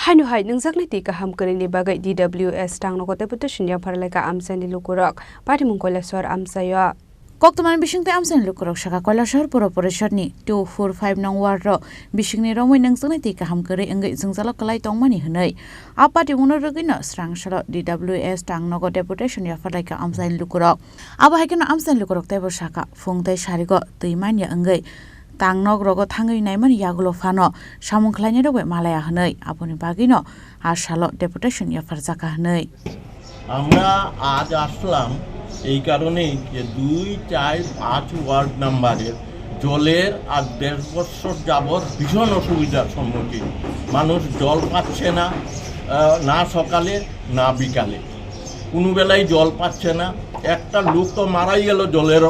Hanuhai nungzakniti kaham karini bagai DWS tang nokote putushin ya paraleka amsan di lukurok pati mungkolasor amsayo. Koktoman bisingte amsan lukurok saka kolasor puro ni 245 nang warro bisingni romoi nungzakniti kaham kari enggai zungzalo kalai tongmani hanai. Apa di muno rogino serang salo DWS tang nokote putushin ya paraleka amsan lukurok. Apa hakino amsan lukurok tebor saka fungtai sharigo tuiman ya enggai. Tang nog rogo thangai naiman yagulo fano samung khlaini robe malaya hanai apuni bagino ashalo deputation ya farjaka hanai আমরা আজ আসলাম এই কারণেই যে 2, 4, 5 word নাম্বারের জলের আর 1.5 বছর যাবত ভীষণ অসুবিধার সম্মুখীন মানুষ জল পাচ্ছে না না সকালে না বিকালে কোনো বেলায় জল পাচ্ছে না একটা লোক তো মারাই গেল জলের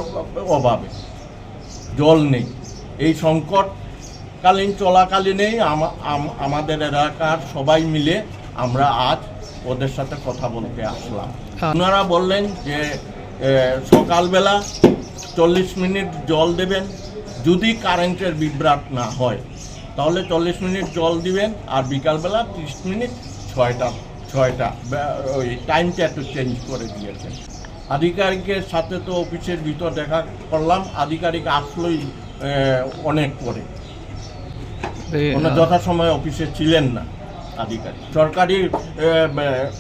অভাবে জল নেই এই সংকটকালীন চলাকালীনেই আমাদের এলাকার সবাই মিলে আমরা আজ ওদের সাথে কথা বলতে আসলাম ওনারা বললেন যে সকালবেলা 40 মিনিট জল দেবেন যদি কারেন্টের বিভ্রাট না হয় তাহলে 40 মিনিট জল দিবেন আর বিকালবেলা 30 মিনিট 6টা ওই টাইমটা একটু চেঞ্জ করে দিয়েছেন আধিকারিকের সাথে তো অফিসের ভিতর দেখা করলাম আধিকারিক আসলেই অনেক পরে যথাসময়ে অফিসে ছিলেন না আধিকারিক সরকারি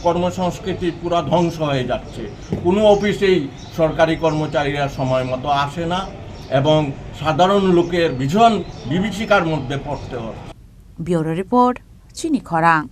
কর্মসংস্কৃতি পুরো ধ্বংস হয়ে যাচ্ছে কোনো অফিসেই সরকারি কর্মচারীরা সময় মতো আসে না এবং সাধারণ লোকের ভীষণ বিভীষিকার মধ্যে পড়তে হয় ব্যুরো রিপোর্ট চিনি খরাং।